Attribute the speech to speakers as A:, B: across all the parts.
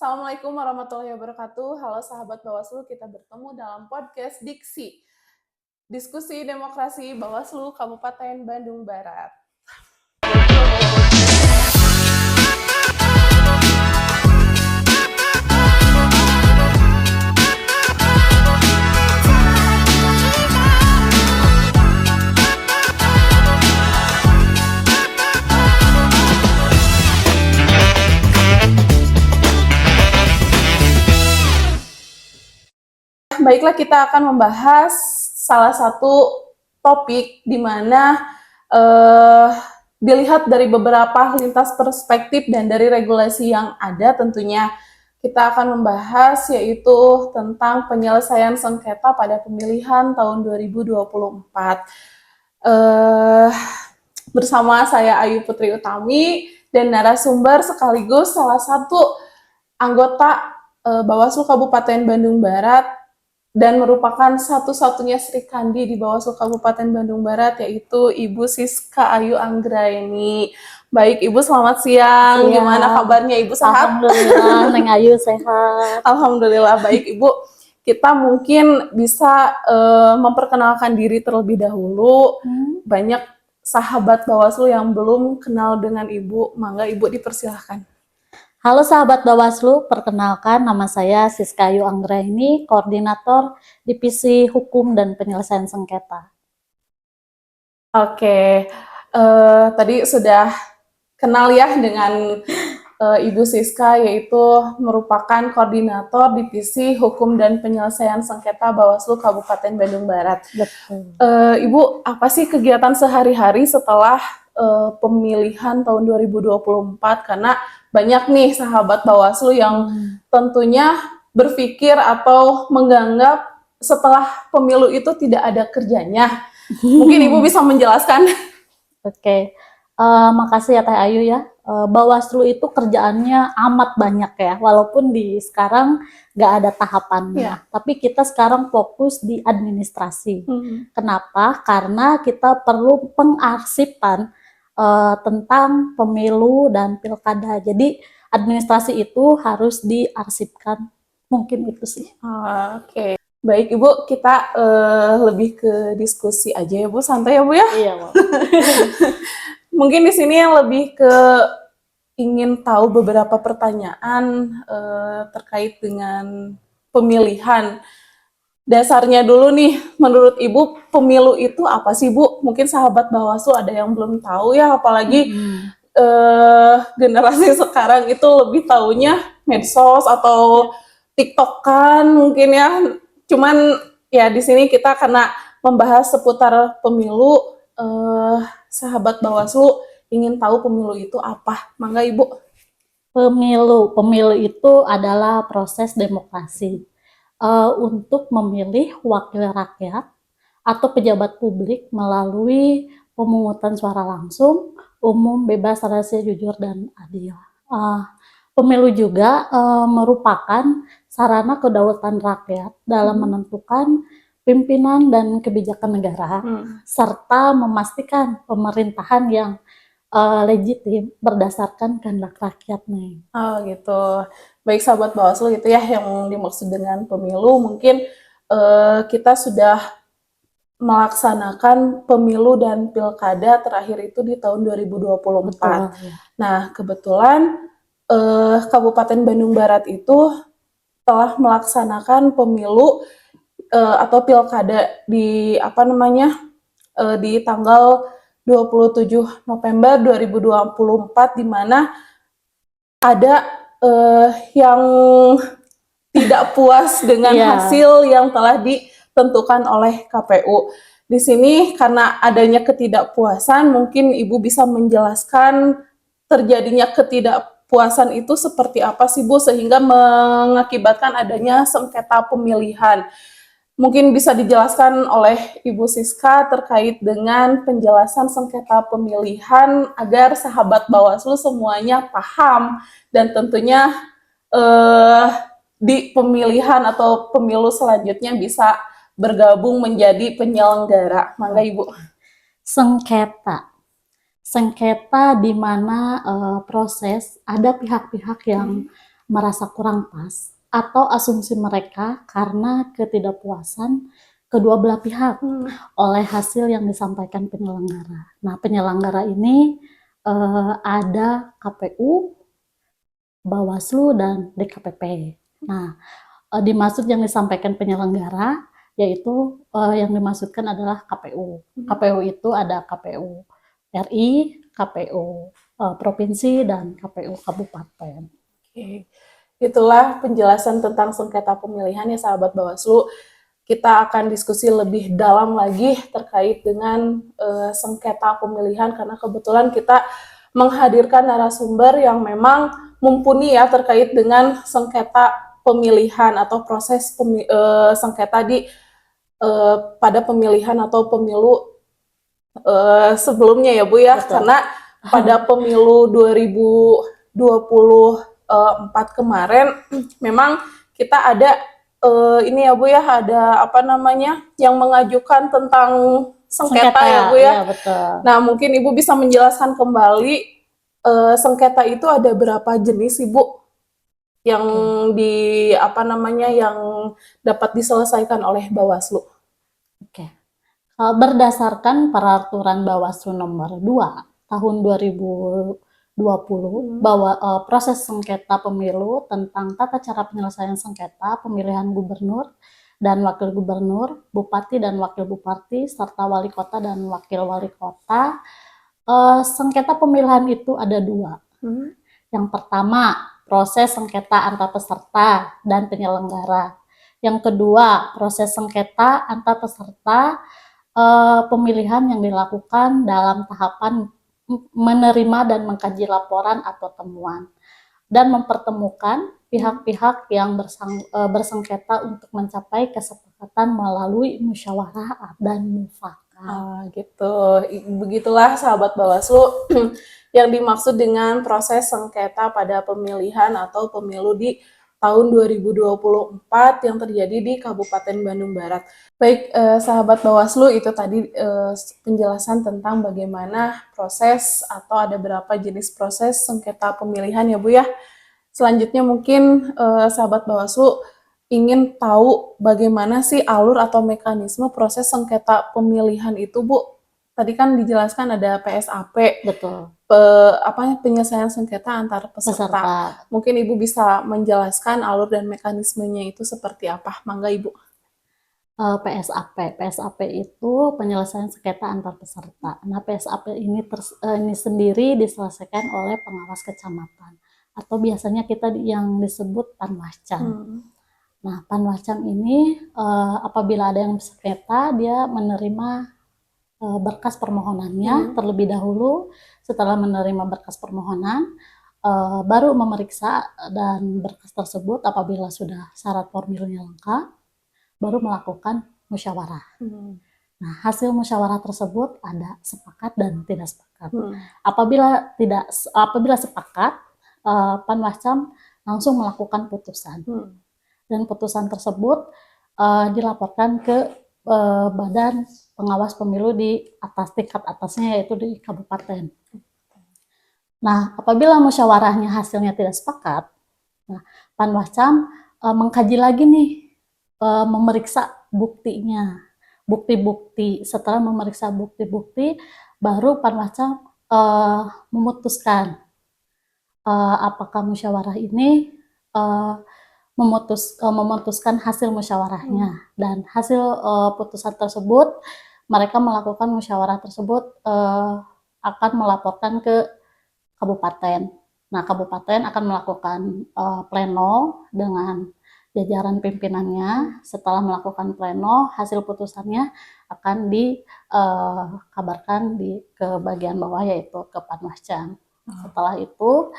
A: Assalamualaikum warahmatullahi wabarakatuh. Halo sahabat Bawaslu, kita bertemu dalam podcast Diksi. Diskusi Demokrasi Bawaslu Kabupaten Bandung Barat. Baiklah, kita akan membahas salah satu topik di mana dilihat dari beberapa lintas perspektif dan dari regulasi yang ada. Tentunya kita akan membahas yaitu tentang penyelesaian sengketa pada pemilihan tahun 2024. Bersama saya Ayu Putri Utami dan narasumber sekaligus salah satu anggota Bawaslu Kabupaten Bandung Barat dan merupakan satu-satunya Sri Kandi di Bawaslu Kabupaten Bandung Barat, yaitu Ibu Siska Ayu Anggraini. Baik Ibu, selamat siang. Gimana kabarnya Ibu, sehat?
B: Alhamdulillah, Neng Ayu sehat.
A: Alhamdulillah, baik Ibu. Kita mungkin bisa memperkenalkan diri terlebih dahulu. Banyak sahabat Bawaslu yang belum kenal dengan Ibu. Mangga Ibu dipersilahkan.
B: Halo sahabat Bawaslu, perkenalkan nama saya Siska Ayu Anggraini, Koordinator Divisi Hukum dan Penyelesaian Sengketa.
A: Oke, tadi sudah kenal ya dengan Ibu Siska, yaitu merupakan Koordinator Divisi Hukum dan Penyelesaian Sengketa Bawaslu Kabupaten Bandung Barat.
B: Betul.
A: Ibu, apa sih kegiatan sehari-hari setelah pemilihan tahun 2024? Karena banyak nih sahabat Bawaslu yang tentunya berpikir atau menganggap setelah pemilu itu tidak ada kerjanya. Mungkin Ibu bisa menjelaskan.
B: Oke, makasih ya Teh Ayu ya. Bawaslu itu kerjaannya amat banyak ya, walaupun di sekarang nggak ada tahapannya. Tapi kita sekarang fokus di administrasi. Kenapa? Karena kita perlu pengarsipan tentang pemilu dan pilkada. Jadi administrasi itu harus diarsipkan. Mungkin itu sih.
A: Oke. Baik Ibu, kita lebih ke diskusi aja ya Bu, santai ya Bu ya.
B: Iya, Bu.
A: Mungkin di sini yang lebih ke ingin tahu beberapa pertanyaan terkait dengan pemilihan. Dasarnya dulu nih, menurut Ibu pemilu itu apa sih Bu? Mungkin sahabat Bawaslu ada yang belum tahu ya, apalagi generasi sekarang itu lebih taunya medsos atau TikTok-kan mungkin ya. Cuman ya di sini kita karena membahas seputar pemilu, sahabat Bawaslu ingin tahu pemilu itu apa. Mangga Ibu.
B: Pemilu itu adalah proses demokrasi. Untuk memilih wakil rakyat atau pejabat publik melalui pemungutan suara langsung, umum, bebas, rahasia, jujur, dan adil. Pemilu juga merupakan sarana kedaulatan rakyat dalam menentukan pimpinan dan kebijakan negara, serta memastikan pemerintahan yang legitim berdasarkan kehendak rakyat nih.
A: Oh gitu. Baik sahabat Bawaslu, itu ya yang dimaksud dengan pemilu. Mungkin kita sudah melaksanakan pemilu dan pilkada terakhir itu di tahun 2024.
B: Betul, ya.
A: Nah, kebetulan Kabupaten Bandung Barat itu telah melaksanakan pemilu atau pilkada di di tanggal 27 November 2024, di mana ada yang tidak puas dengan hasil yang telah ditentukan oleh KPU. Di sini karena adanya ketidakpuasan, mungkin Ibu bisa menjelaskan terjadinya ketidakpuasan itu seperti apa sih Bu, sehingga mengakibatkan adanya sengketa pemilihan. Mungkin bisa dijelaskan oleh Ibu Siska terkait dengan penjelasan sengketa pemilihan agar sahabat Bawaslu semuanya paham dan tentunya di pemilihan atau pemilu selanjutnya bisa bergabung menjadi penyelenggara. Mangga Ibu.
B: Sengketa di mana proses ada pihak-pihak yang merasa kurang pas atau asumsi mereka karena ketidakpuasan kedua belah pihak oleh hasil yang disampaikan penyelenggara. Nah, penyelenggara ini ada KPU, Bawaslu, dan DKPP. Nah, dimaksud yang disampaikan penyelenggara yaitu yang dimaksudkan adalah KPU. KPU itu ada KPU RI, KPU provinsi, dan KPU kabupaten.
A: Oke. Itulah penjelasan tentang sengketa pemilihan ya sahabat Bawaslu. Kita akan diskusi lebih dalam lagi terkait dengan sengketa pemilihan karena kebetulan kita menghadirkan narasumber yang memang mumpuni ya terkait dengan sengketa pemilihan atau proses sengketa di pada pemilihan atau pemilu sebelumnya ya Bu ya.
B: Betul.
A: Karena pada pemilu 2024 kemarin memang kita ada ini ya Bu ya, ada apa namanya yang mengajukan tentang sengketa ya Bu ya.
B: Ya, betul.
A: Nah, mungkin Ibu bisa menjelaskan kembali sengketa itu ada berapa jenis Ibu yang di apa namanya yang dapat diselesaikan oleh Bawaslu.
B: Oke. Berdasarkan peraturan Bawaslu nomor 2 tahun 2020 bahwa proses sengketa pemilu tentang tata cara penyelesaian sengketa pemilihan gubernur dan wakil gubernur, bupati dan wakil bupati, serta wali kota dan wakil wali kota. Sengketa pemilihan itu ada 2. Yang pertama, proses sengketa antar peserta dan penyelenggara. Yang kedua, proses sengketa antar peserta pemilihan yang dilakukan dalam tahapan menerima dan mengkaji laporan atau temuan dan mempertemukan pihak-pihak yang bersengketa untuk mencapai kesepakatan melalui musyawarah dan mufakat.
A: Gitu. Begitulah sahabat Bawaslu yang dimaksud dengan proses sengketa pada pemilihan atau pemilu di tahun 2024 yang terjadi di Kabupaten Bandung Barat. Baik, sahabat Bawaslu, itu tadi penjelasan tentang bagaimana proses atau ada berapa jenis proses sengketa pemilihan ya Bu ya. Selanjutnya mungkin sahabat Bawaslu ingin tahu bagaimana sih alur atau mekanisme proses sengketa pemilihan itu Bu. Tadi kan dijelaskan ada PSAP.
B: Betul.
A: Penyelesaian sengketa antar peserta. Mungkin Ibu bisa menjelaskan alur dan mekanismenya itu seperti apa? Mangga Ibu.
B: PSAP itu penyelesaian sengketa antar peserta. Nah, PSAP ini sendiri diselesaikan oleh pengawas kecamatan atau biasanya kita yang disebut Panwascam. Nah, Panwascam ini apabila ada yang sengketa, dia menerima berkas permohonannya terlebih dahulu. Setelah menerima berkas permohonan, baru memeriksa dan berkas tersebut apabila sudah syarat formilnya lengkap, baru melakukan musyawarah. Nah, hasil musyawarah tersebut ada sepakat dan tidak sepakat. Apabila sepakat, Panwascam langsung melakukan putusan. Dan putusan tersebut dilaporkan ke badan pengawas pemilu di atas tingkat atasnya yaitu di kabupaten. Nah, apabila musyawarahnya hasilnya tidak sepakat, nah, Panwascam mengkaji lagi nih, memeriksa buktinya, bukti-bukti. Setelah memeriksa bukti-bukti, baru Panwascam memutuskan apakah musyawarah ini memutuskan hasil musyawarahnya. Dan hasil putusan tersebut, mereka melakukan musyawarah tersebut akan melaporkan ke kabupaten. Nah, kabupaten akan melakukan pleno dengan jajaran pimpinannya. Setelah melakukan pleno, hasil putusannya akan dikabarkan ke bagian bawah yaitu ke Panwascam. Setelah itu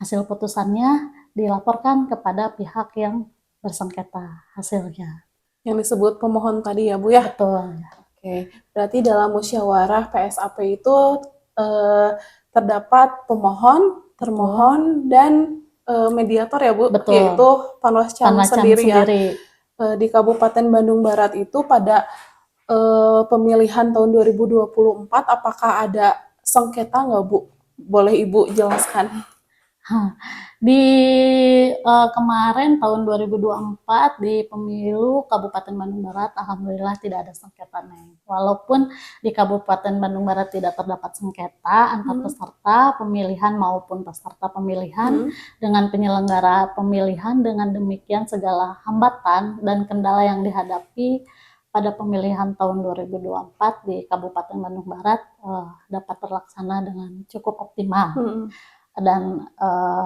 B: hasil putusannya dilaporkan kepada pihak yang bersengketa hasilnya.
A: Yang disebut pemohon tadi ya Bu ya?
B: Betul.
A: Oke, berarti dalam musyawarah PSAP itu terdapat pemohon, termohon, dan mediator ya Bu?
B: Betul.
A: Yaitu Panwascam sendiri ya. Di Kabupaten Bandung Barat itu pada pemilihan tahun 2024 apakah ada sengketa nggak Bu? Boleh Ibu jelaskan?
B: Di kemarin tahun 2024 di pemilu Kabupaten Bandung Barat, alhamdulillah tidak ada sengketa, Neng. Walaupun di Kabupaten Bandung Barat tidak terdapat sengketa antar peserta pemilihan maupun peserta pemilihan dengan penyelenggara pemilihan, dengan demikian segala hambatan dan kendala yang dihadapi pada pemilihan tahun 2024 di Kabupaten Bandung Barat dapat terlaksana dengan cukup optimal dan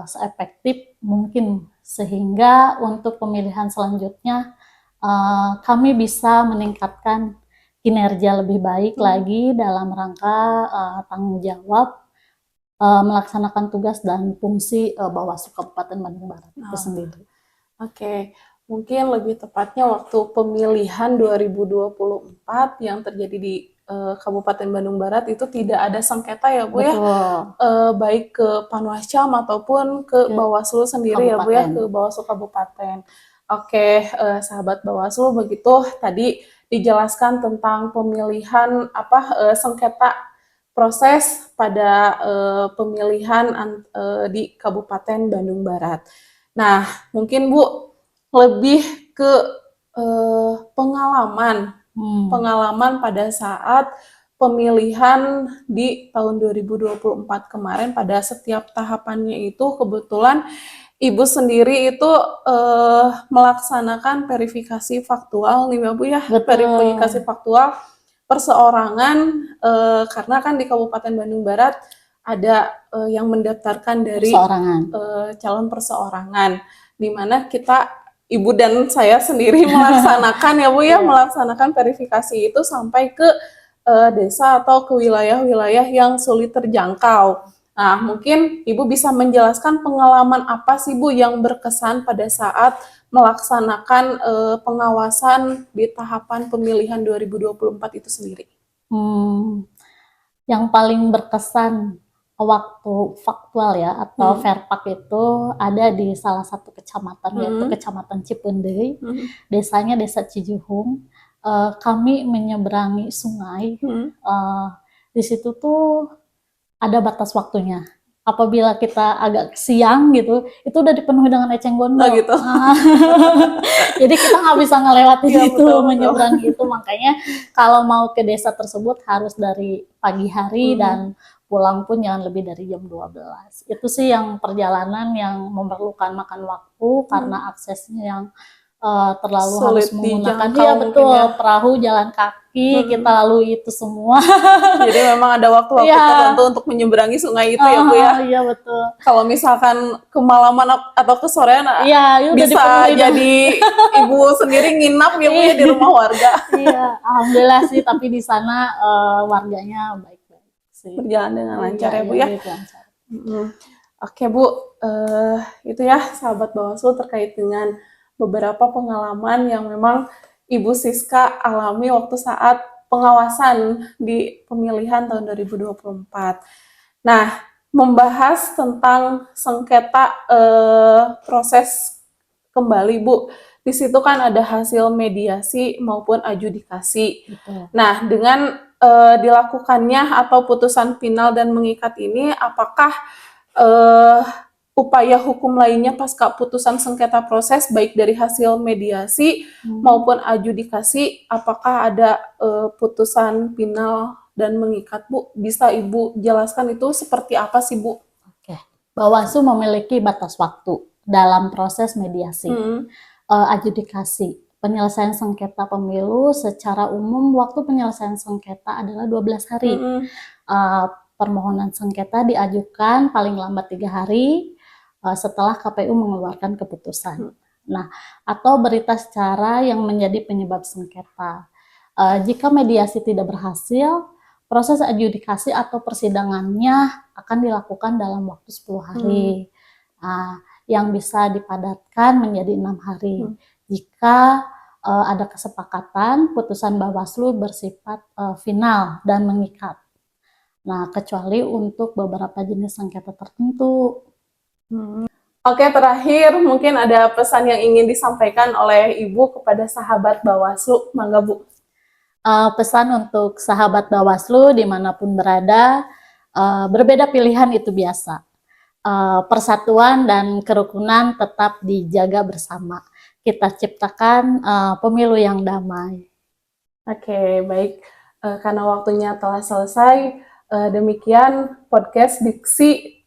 B: seefektif mungkin, sehingga untuk pemilihan selanjutnya kami bisa meningkatkan kinerja lebih baik lagi dalam rangka tanggung jawab melaksanakan tugas dan fungsi Bawaslu Kabupaten Bandung Barat itu sendiri.
A: Oke, mungkin lebih tepatnya waktu pemilihan 2024 yang terjadi di Kabupaten Bandung Barat itu tidak ada sengketa ya Bu ya, baik ke Panwascam ataupun ke Bawaslu sendiri ya Bu ya, ke Bawaslu Kabupaten. Oke, sahabat Bawaslu, begitu tadi dijelaskan tentang pemilihan sengketa proses pada pemilihan di Kabupaten Bandung Barat. Nah, mungkin Bu lebih ke pengalaman pada saat pemilihan di tahun 2024 kemarin. Pada setiap tahapannya itu kebetulan Ibu sendiri itu melaksanakan verifikasi faktual nih Bu ya, verifikasi faktual perseorangan, karena kan di Kabupaten Bandung Barat ada yang mendaftarkan dari calon perseorangan, di mana kita, Ibu dan saya sendiri melaksanakan ya Bu ya, melaksanakan verifikasi itu sampai ke desa atau ke wilayah-wilayah yang sulit terjangkau. Nah, mungkin Ibu bisa menjelaskan pengalaman apa sih Bu yang berkesan pada saat melaksanakan pengawasan di tahapan pemilihan 2024 itu sendiri?
B: Yang paling berkesan waktu faktual ya atau verpak itu ada di salah satu kecamatan, yaitu Kecamatan Cipendei, desanya Desa Cijuhung. Kami menyeberangi sungai, di situ tuh ada batas waktunya. Apabila kita agak siang gitu, itu udah dipenuhi dengan eceng gondok.
A: Oh gitu.
B: Jadi kita nggak bisa ngelewatin itu, menyeberangi itu. Makanya kalau mau ke desa tersebut harus dari pagi hari dan pulang pun jangan lebih dari jam 12. Itu sih yang perjalanan yang memerlukan makan waktu karena aksesnya yang terlalu
A: Sulit
B: harus menggunakan
A: dijangkau
B: perahu, jalan kaki, kita lalui itu semua.
A: Jadi memang ada waktu-waktu tertentu untuk menyeberangi sungai itu ya Bu ya.
B: Iya betul.
A: Kalau misalkan kemalaman atau kesorean bisa jadi Ibu sendiri nginap ya Bu ya di rumah warga.
B: Iya, alhamdulillah sih, tapi di sana warganya baik-baik sih.
A: Berjalan dengan lancar ya Bu ya. Oke Bu, itu ya sahabat Bawaslu terkait dengan beberapa pengalaman yang memang Ibu Siska alami waktu saat pengawasan di pemilihan tahun 2024. Nah, membahas tentang sengketa proses kembali Bu, di situ kan ada hasil mediasi maupun adjudikasi. Nah, dengan dilakukannya atau putusan final dan mengikat ini, apakah upaya hukum lainnya pasca putusan sengketa proses baik dari hasil mediasi maupun adjudikasi, apakah ada putusan final dan mengikat Bu? Bisa Ibu jelaskan itu seperti apa sih Bu?
B: Oke, Bawaslu memiliki batas waktu dalam proses mediasi, adjudikasi. Penyelesaian sengketa pemilu secara umum waktu penyelesaian sengketa adalah 12 hari. Permohonan sengketa diajukan paling lambat 3 hari setelah KPU mengeluarkan keputusan. Nah, atau berita secara yang menjadi penyebab sengketa. Jika mediasi tidak berhasil, proses adjudikasi atau persidangannya akan dilakukan dalam waktu 10 hari. Yang bisa dipadatkan menjadi 6 hari. Jika ada kesepakatan, putusan Bawaslu bersifat final dan mengikat. Nah, kecuali untuk beberapa jenis sengketa tertentu.
A: Oke, terakhir mungkin ada pesan yang ingin disampaikan oleh Ibu kepada sahabat Bawaslu, mangga Bu.
B: Pesan untuk sahabat Bawaslu dimanapun berada, berbeda pilihan itu biasa. persatuan dan kerukunan tetap dijaga bersama. Kita ciptakan pemilu yang damai.
A: Oke, baik. Karena waktunya telah selesai, demikian podcast Diskusi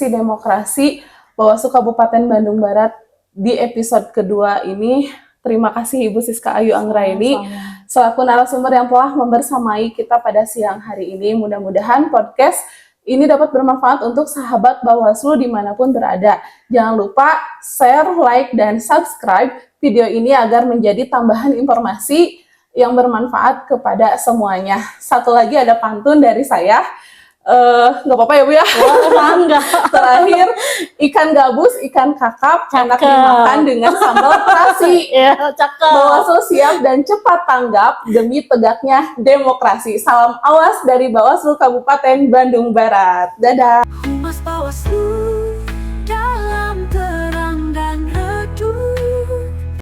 A: Demokrasi Bawaslu Kabupaten Bandung Barat di episode kedua ini. Terima kasih Ibu Siska Ayu Anggraini selaku narasumber yang telah membersamai kita pada siang hari ini. Mudah-mudahan podcast ini dapat bermanfaat untuk sahabat Bawaslu dimanapun berada. Jangan lupa share, like, dan subscribe video ini agar menjadi tambahan informasi yang bermanfaat kepada semuanya. Satu lagi ada pantun dari saya. Nggak apa-apa ya Bu ya?
B: Enggak.
A: Terakhir, ikan gabus, ikan kakap, enak dimakan dengan sambal terasi.
B: Ya, cakep.
A: Bawaslu siap dan cepat tanggap demi tegaknya demokrasi. Salam awas dari Bawaslu Kabupaten Bandung Barat. Dadah.
C: Humas Bawaslu